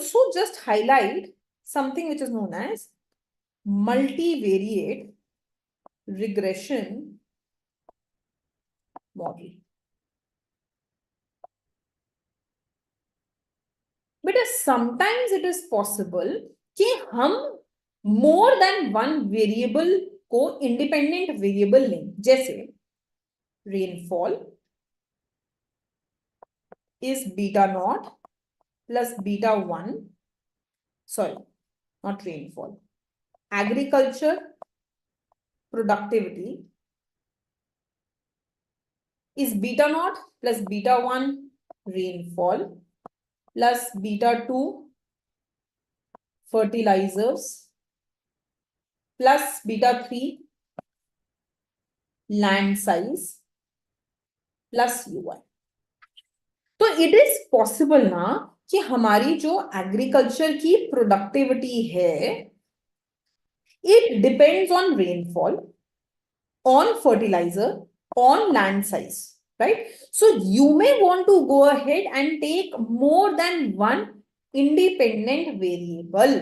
also just highlight something which is known as multivariate regression model. But sometimes it is possible कि हम more than one variable को independent variable लें, जैसे rainfall is beta naught plus beta 1, sorry, not rainfall, agriculture productivity is beta naught plus beta 1 rainfall plus beta 2 fertilizers plus beta 3 land size plus UI. तो it is possible ना कि हमारी जो agriculture की productivity है it depends on rainfall, on fertiliser, on land size, right? So you may want to go ahead and take more than one independent variable.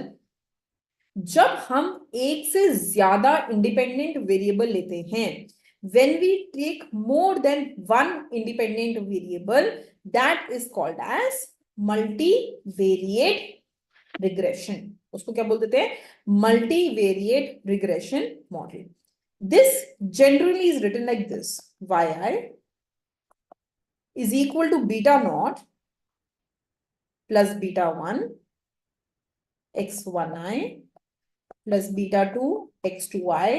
जब हम एक से ज्यादा इंडिपेंडेंट वेरिएबल लेते हैं, when we take more than one independent variable, that is called as multivariate regression. उसको क्या बोल देते हैं? Multivariate regression model. This generally is written like this: yi is equal to beta naught plus beta 1 x1i plus beta 2 x2i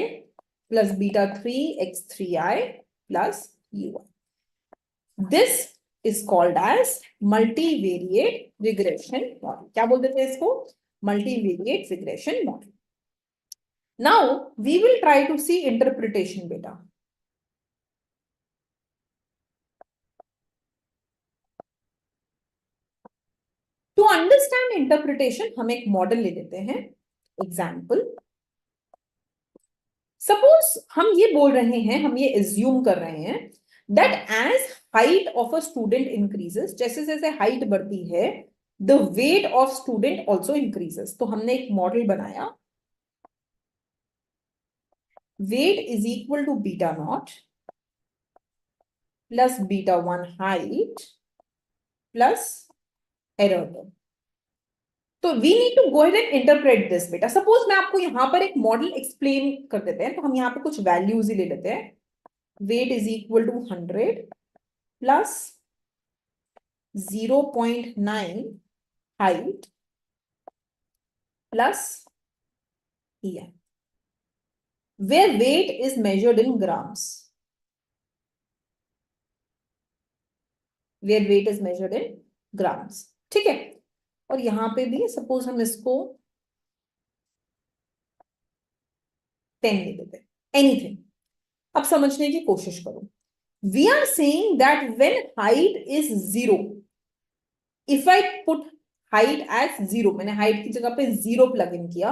plus beta 3 x3i plus ui. This is called as multivariate regression model. क्या बोल देते हैं इसको? Multivariate regression model. Now we will try to see interpretation beta. To understand interpretation हम एक model ले लेते हैं. Example, सपोज हम ये बोल रहे हैं, हम ये एज्यूम कर रहे हैं that as height of a student increases, जैसे जैसे हाइट बढ़ती है the weight of student also increases. तो हमने एक मॉडल बनाया, weight is equal to beta naught plus beta 1 height plus error term. तो we need to go ahead and interpret this बेटा. सपोज मैं आपको यहां पर एक मॉडल एक्सप्लेन कर देते हैं, तो हम यहाँ पे कुछ वैल्यूज ही ले लेते हैं. weight is equal to 100 plus 0.9 height plus EI, where weight is measured in grams. Where weight is measured in grams. ठीक है? और यहां पे भी सपोज हम इसको 10 दे देते हैं. एनीथिंग. अब समझने की कोशिश करो. We are saying that when height is 0, if I put height as 0, मैंने height की जगह पे 0 प्लग इन किया,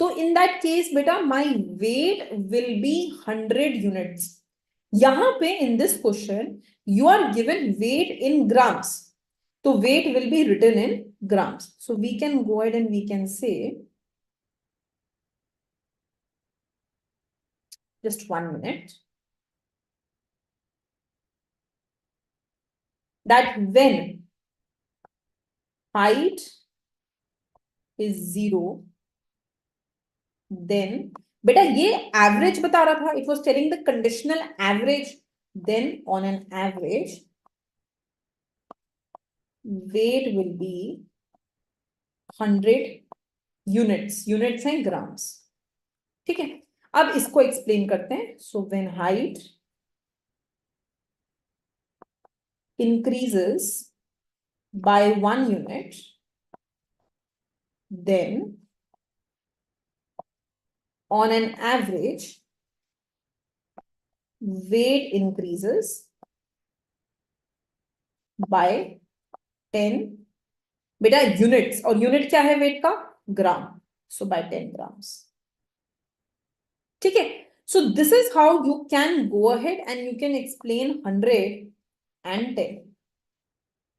तो in that case बेटा my weight will be 100 units. यहां पे in this question you are given weight in grams, so weight will be written in grams. So we can go ahead and we can say, just 1 minute, that when height is 0, then बेटा ये average बता रहा था, it was telling the conditional average. Then on an average weight will be 100 units. Units हैं grams. ठीक है? अब इसको एक्सप्लेन करते हैं. So when height increases by 1 unit, then on an average weight increases by 10 बेटा units, और unit क्या है weight का? ग्राम. So by 10 grams. ठीक है? So this is how you can go ahead and you can explain 100 and 10,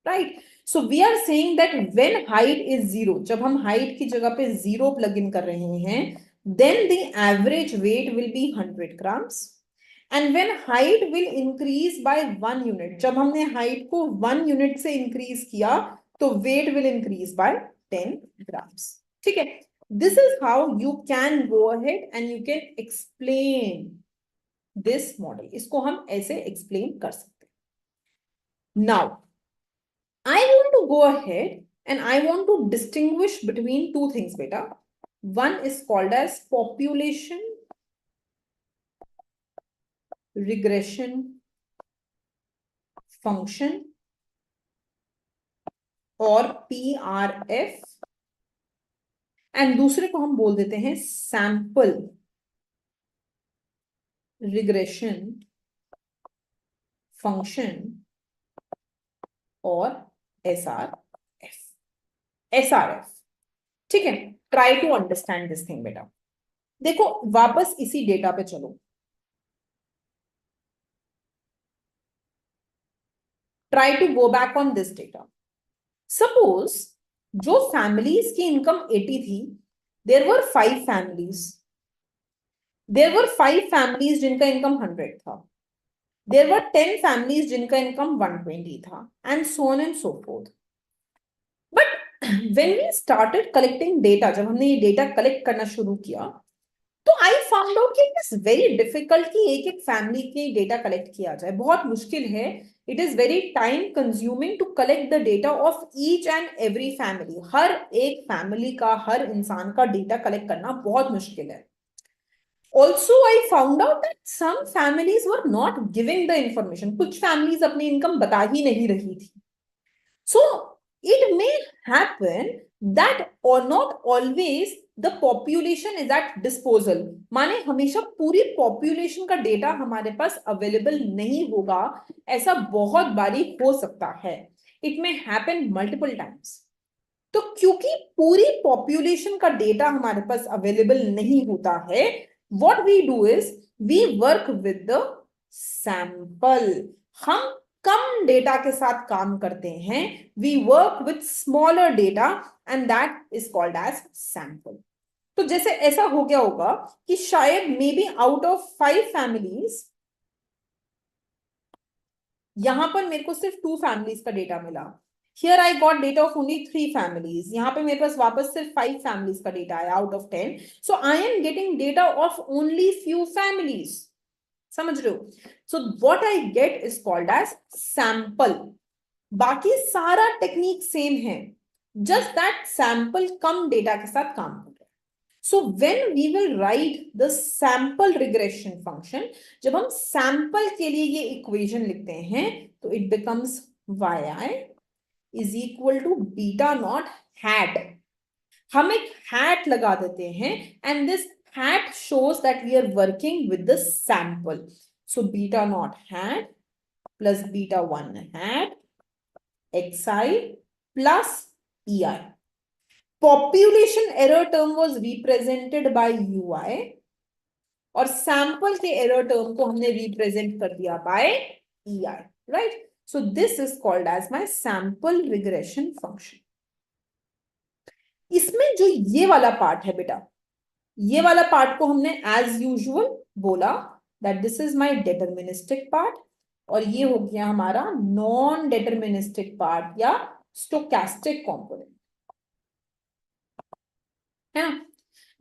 right? So we are saying that when height is 0, जब हम height की जगह पे 0 प्लग इन कर रहे हैं, then the average weight will be 100 grams. And when height will increase by 1 unit, जब हमने height को 1 unit से increase किया, तो weight will increase by 10 grams. ठीक है? This is how you can go ahead and you can explain this model. इसको हम ऐसे explain कर सकते हैं. Now, I want to go ahead and I want to distinguish between two things, beta. One is called as population regression function और PRF, and दूसरे को हम बोल देते हैं सैंपल रिग्रेशन फंक्शन और SRF. ठीक है? Try to understand this thing बेटा. देखो वापस इसी डेटा पे चलो. Try to go back on this data. Suppose जो फैमिलीज की इनकम 80 थी, there were 5 families. There were 5 families जिनका इनकम 100 था. देयर वर 10 फैमिलीज जिनका इनकम 120 था, and so on and so fourth. But when we started collecting data, जब हमने ये डेटा कलेक्ट करना शुरू किया, तो आई फाउंड आउट कि इट इज वेरी डिफिकल्ट कि एक एक फैमिली की डेटा कलेक्ट किया जाए. बहुत मुश्किल है. It is very time consuming to collect the data of each and every family. हर एक फैमिली का, हर इंसान का डेटा कलेक्ट करना बहुत मुश्किल है. Also, I found out that some families were not giving the information. कुछ families अपनी इनकम बता ही नहीं रही थी. So it may happen that or not always the population is at disposal. माने हमेशा पूरी population का डेटा हमारे पास अवेलेबल नहीं होगा, ऐसा बहुत बारी हो सकता है. It may happen multiple times. तो क्योंकि पूरी population का डेटा हमारे पास अवेलेबल नहीं होता है, what we do is we work with the sample. हम कम डेटा के साथ काम करते हैं. We work with smaller data and that is called as sample. तो जैसे ऐसा हो गया होगा कि शायद may be out of 5 families, यहां पर मेरे को सिर्फ 2 फैमिलीज का डेटा मिला. Here I got data of only 3 families. यहां पे मेरे पास वापस सिर्फ 5 फैमिलीज का डेटा आया out of 10. So I am getting data of only few families. समझ रहे हो? So what I get is called as sample. बाकी सारा टेक्निक सेम है, जस्ट दैट सैंपल कम डेटा के साथ काम कर रहा है. So when we will write the sample regression function, जब हम सैंपल के लिए ये इक्वेशन लिखते हैं, तो it becomes yi is equal to beta naught hat. हम एक hat लगा देते हैं and this hat shows that we are working with the sample. So beta naught hat plus beta 1 hat xi plus ei. Population error term was represented by ui और sample के error term को हमने represent कर दिया by ei, right? So this is called as my sample regression function. इसमें जो ये वाला पार्ट है बेटा, ये वाला पार्ट को हमने as usual बोला that this is my deterministic part और ये हो गया हमारा non deterministic part या stochastic component, है ना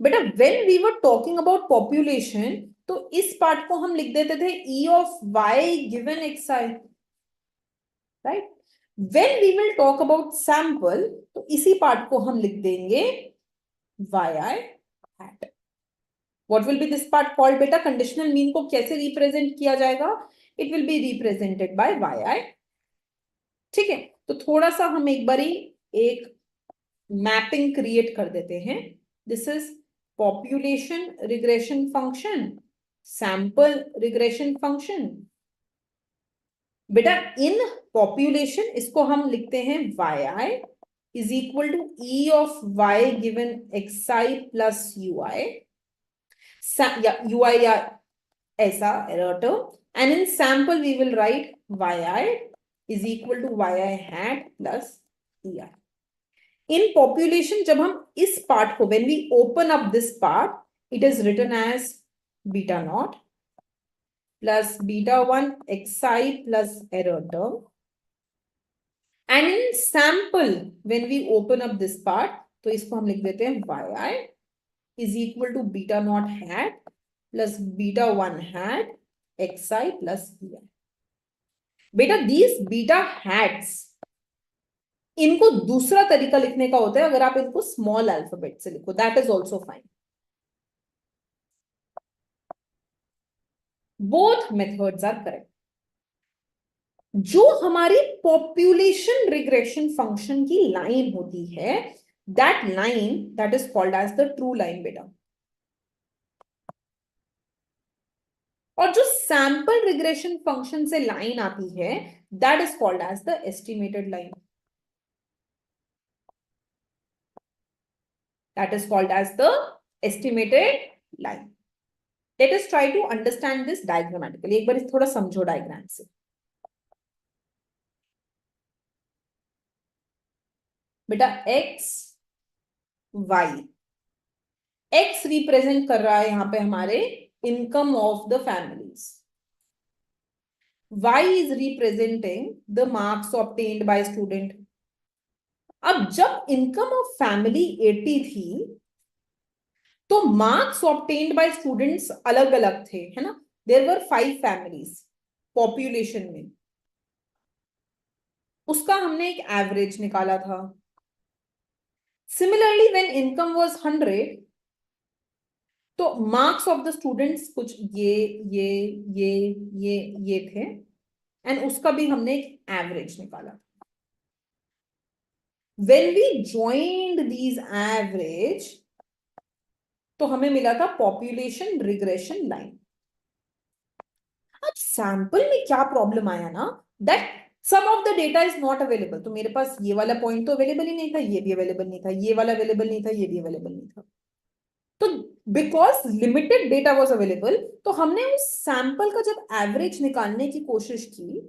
बेटा. when we were talking about population, तो इस पार्ट को हम लिख देते थे e of y given xi, right? When we will talk about sample, तो इसी पार्ट को हम लिख देंगे yi hat. What will be this part called बेटा? कंडीशनल मीन को कैसे रिप्रेजेंट किया जाएगा? It will be represented by yi. ठीक है? तो थोड़ा सा हम एक बारी एक मैपिंग क्रिएट कर देते हैं. This is population regression function, sample regression function. बेटा इन पॉपुलेशन इसको हम लिखते हैं yi is equal to e of y given xi plus ui या ui या ऐसा error term, and in sample we will write yi is equal to yi hat plus EI. In population, जब हम इस पार्ट को, when we open up this part, it is written as beta naught plus beta 1 xi plus error term. And in sample, when we open up this part, तो इसको हम लिख देते हैं yi is equal to beta naught hat plus beta 1 hat xi plus ei. बेटा these beta hats, इनको दूसरा तरीका लिखने का होता है, अगर आप इनको स्मॉल अल्फाबेट से लिखो, that is also fine. Both methods are correct. जो हमारी पॉपुलेशन रिग्रेशन फंक्शन की लाइन होती है, that line, that is called as the true line बेटा. और जो सैंपल रिग्रेशन फंक्शन से लाइन आती है, that is called as the estimated line. That is called as the estimated line. Let us try to understand this diagrammatically. एक बार थोड़ा समझो diagram से. बेटा x y, x रिप्रेजेंट कर रहा है यहां पे हमारे income of the families. y is representing the marks obtained by student. अब जब इनकम ऑफ फैमिली 80 थी, तो मार्क्स ऑब्टेन्ड बाय स्टूडेंट्स अलग अलग थे, है ना. देयर वर 5 फैमिलीज पॉपुलेशन में. उसका हमने एक एवरेज निकाला था. सिमिलरली व्हेन इनकम वाज 100, तो मार्क्स ऑफ द स्टूडेंट्स कुछ ये थे, एंड उसका भी हमने एक एवरेज निकाला. When we joined these average, तो हमें मिला था पॉपुलेशन रिग्रेशन लाइन. अब सैंपल में क्या प्रॉब्लम आया ना, that some of the data is not available. तो मेरे पास ये वाला पॉइंट तो अवेलेबल ही नहीं था, ये भी अवेलेबल नहीं था, ये वाला अवेलेबल नहीं था, ये भी अवेलेबल नहीं था. तो because limited data was available, तो हमने उस सैंपल का जब एवरेज निकालने की कोशिश की,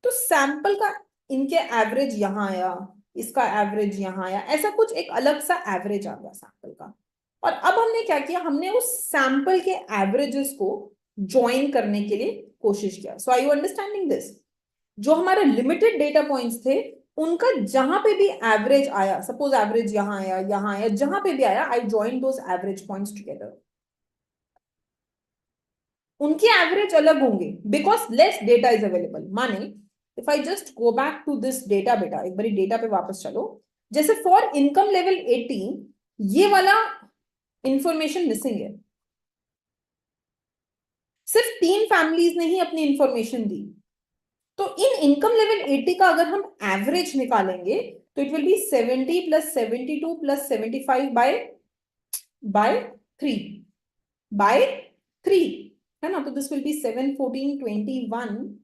तो सैंपल का इनके एवरेज यहां आया, इसका एवरेज यहां आया, ऐसा कुछ एक अलग सा एवरेज आ गया सैंपल का. और अब हमने क्या किया, हमने उस सैंपल के एवरेजेस को ज्वाइन करने के लिए कोशिश किया. सो आर यू अंडरस्टैंडिंग दिस? जो हमारे लिमिटेड डेटा पॉइंट्स थे, उनका जहां पे भी एवरेज आया, सपोज एवरेज यहां आया, जहां पे भी आया, I join those average points together. उनके एवरेज अलग होंगे because less data is available. माने if I just go back to this data बेटा, एक बारी डेटा पे वापस चलो. जैसे फॉर इनकम लेवल 80, ये वाला इंफॉर्मेशन मिसिंग है. सिर्फ 3 फैमिलीज ने ही अपनी इंफॉर्मेशन दी. तो इन इनकम लेवल 80 का अगर हम एवरेज निकालेंगे, तो it will be 70 plus 72 plus 75 by 3, है ना. तो this will be 7, 14, 21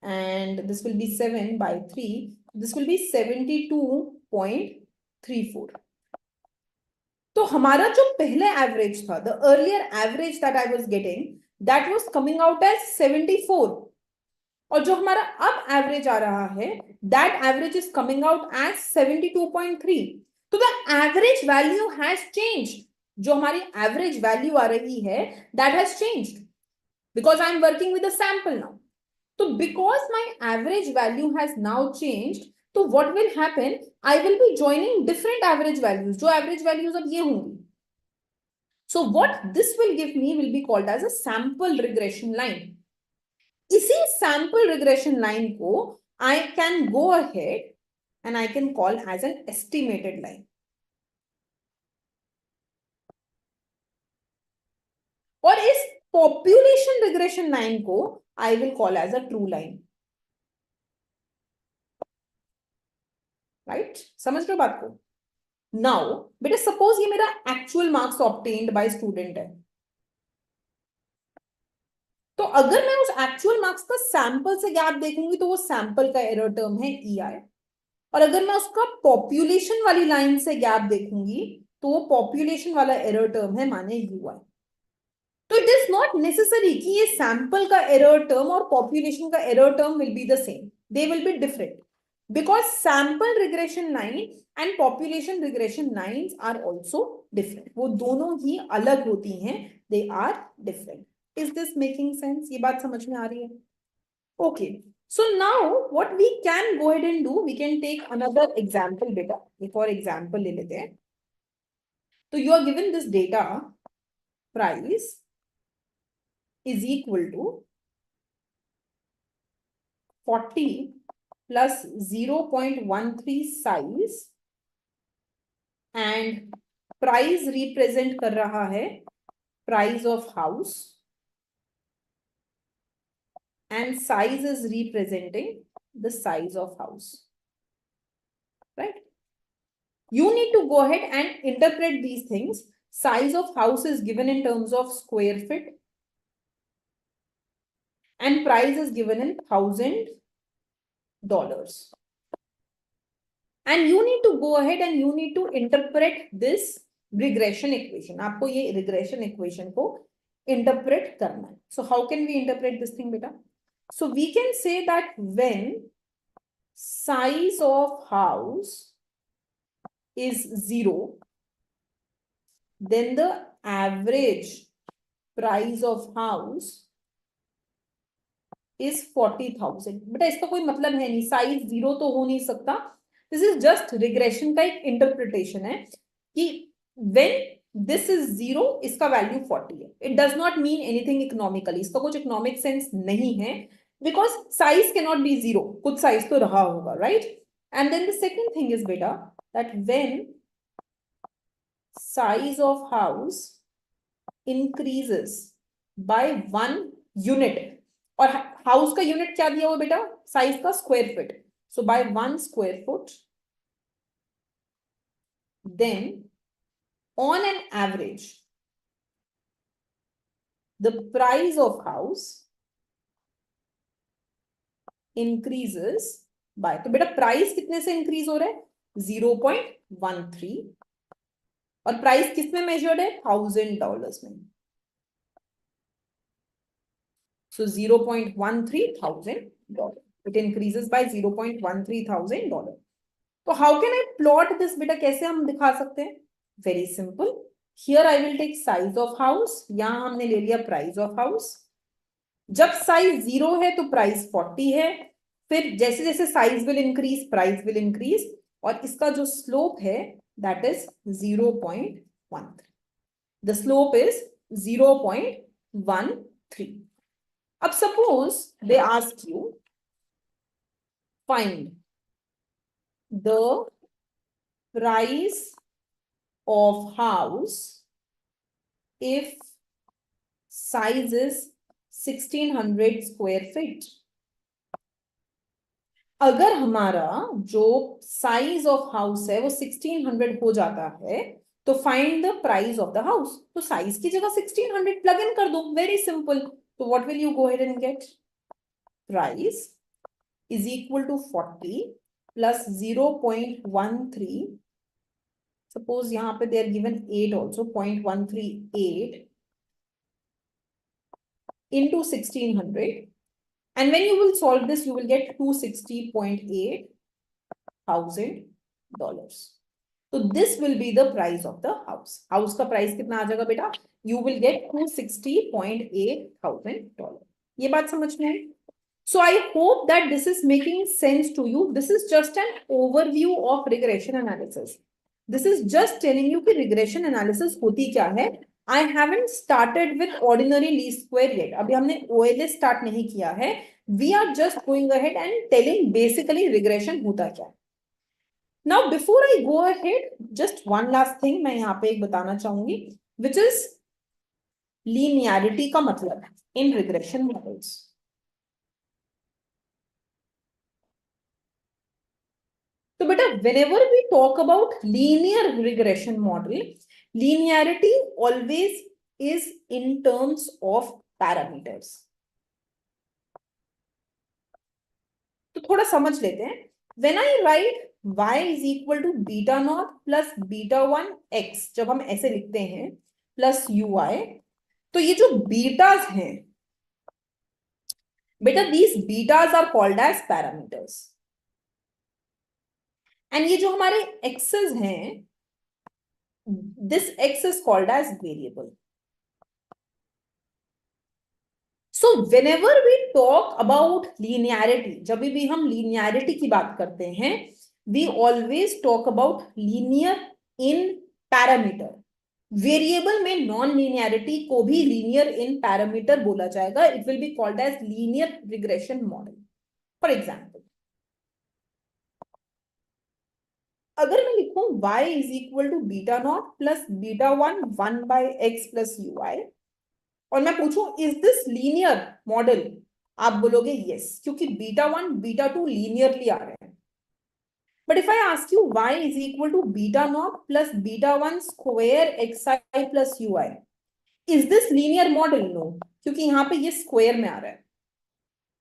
and this will be 7 by 3. This will be 72.34. तो हमारा जो पहले एवरेज था, the earlier average that I was getting, that was coming out as 74. और जो हमारा अब एवरेज आ रहा है, that average is coming out as 72.3. तो the average value has changed. जो हमारी एवरेज वैल्यू आ रही है, that has changed because I am working with a sample now. So because my average value has now changed, so what will happen? I will be joining different average values. जो average values अब ये होंगी. So what this will give me will be called as a sample regression line. इसी sample regression line को I can go ahead and I can call as an estimated line. और इस population regression line को I will call as a true line. Right? समझ रहे हो बात को? Now, बेटा सपोज ये मेरा actual marks obtained by student है. तो अगर मैं उस एक्चुअल मार्क्स का सैंपल से गैप देखूंगी, तो वो सैंपल का एरर टर्म है EI. और अगर मैं उसका पॉपुलेशन वाली लाइन से गैप देखूंगी, तो वो पॉपुलेशन वाला एरर टर्म है माने UI. तो इट इज नॉट नेसेसरी कि ये सैंपल का एरर टर्म और पॉपुलेशन का error term will be the same. They will be different. because sample regression line and population regression lines are also different. वो दोनों ही अलग होती हैं, they are different. Is this making sense? ये बात समझ में आ रही है? Okay, so now what we can go ahead and do, we can take another example बेटा, एक और example ले लेते हैं. तो you are given this data, price is equal to 40 plus 0.13 size and price represent कर रहा है price of house and size is representing the size of house, right? You need to go ahead and interpret these things. Size of house is given in terms of square feet and price is given in $1,000. And you need to go ahead and you need to interpret this regression equation. आपको ये regression equation को interpret करना है. So how can we interpret this thing, beta? So we can say that when size of house is 0, then the average price of house is 40,000. बेटा इसका कोई मतलब है नहीं, साइज 0 तो हो नहीं सकता. दिस इज जस्ट रिग्रेशन का एक इंटरप्रिटेशन है कि व्हेन दिस इज 0 इसका वैल्यू 40 है. It does not mean anything economically, इसका कुछ इकोनॉमिक सेंस नहीं है because size can not be 0, कुछ साइज तो रहा होगा, right? And then the second thing is बेटा that when size of house increases by 1 unit, और हाउस का यूनिट क्या दिया हुआ बेटा? साइज का square feet. So by 1 square foot, then on an average the price of house increases by, तो बेटा प्राइस कितने से इंक्रीज हो रहा है? 0.13, और प्राइस किस में मेजर्ड है? $1,000 में. So $0.13,000. It increases by $0.13,000. तो how can I plot this बेटा? कैसे हम दिखा सकते हैं? Very simple. Here I will take size of house. यहां हमने ले लिया price of house. जब साइज 0 है तो प्राइस 40 है. फिर जैसे जैसे size will increase, price will increase, और इसका जो स्लोप है that is 0.13. The slope is 0.13. अब suppose they ask you find the price of house if size is 1600 square feet. अगर हमारा जो साइज ऑफ हाउस है वो 1600 हो जाता है तो find the price of the house. तो साइज की जगह 1600 प्लग इन कर दो, वेरी सिंपल. तो what will you go ahead and get? Price is equal to 40 plus 0.13. Suppose यहां पे they are given 8 also, 0.138 into 1600. And when you will solve this, you will get $260,800. So this will be the price of the house. House का price कितना आ जाएगा बेटा? You will get $260,800. ये बात समझ में आई? So I hope that this is making sense to you. This is just an overview of regression analysis. This is just telling you कि regression analysis होती क्या है. I haven't started with ordinary least square yet. अभी हमने OLS start नहीं किया है. We are just going ahead and telling basically regression होता क्या है. Now before I go ahead, just one last thing मैं यहाँ पे एक बताना चाहूंगी, which is linearity का मतलब in regression models. तो बेटा whenever we talk about linear regression model, linearity always is in terms of parameters. तो थोड़ा समझ लेते हैं. When I write y is equal to beta naught plus beta 1 x, जब हम ऐसे लिखते हैं plus ui, तो ये जो बीटास हैं बेटा, these betas are called as parameters. And ये जो हमारे एक्सेस हैं, this X is called as variable. So whenever we talk about linearity, जब भी हम linearity की बात करते हैं, we always talk about linear in parameter. Variable में नॉन लीनियरिटी को भी लीनियर इन पैरामीटर बोला जाएगा. It will be called as linear regression model. For example, अगर मैं लिखूं y is equal to beta not plus beta one 1/x plus ui, और मैं पूछूं इज दिस लीनियर मॉडल, आप बोलोगे यस, क्योंकि beta one beta two linearly आ रहे हैं. But if I ask you y is equal to beta not plus beta one square xi plus ui, is this linear model? No, क्योंकि यहां पे ये स्क्वायर में आ रहा है.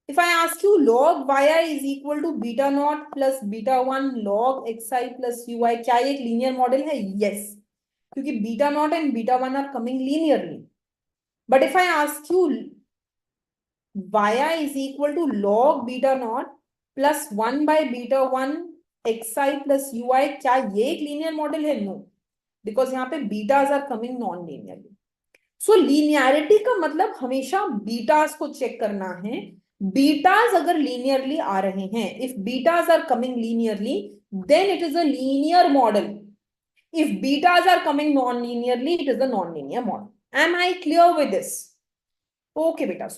If I ask you log yi is equal to beta not plus beta one log xi plus ui, क्या ये एक लीनियर मॉडल है? यस, क्योंकि beta naught and beta one are coming linearly. But if I ask you yi is equal to log beta naught plus 1 by beta 1 xi plus ui, क्या ये एक linear model है? No, because यहाँ पे betas are coming non linearly. So linearity का मतलब हमेशा betas को चेक करना है. बीटाज अगर लीनियरली आ रहे हैं, if betas are coming linearly, then it is a linear model. If betas are coming non-linearly, it is a non-linear model. Am I clear with this? Okay, beta. So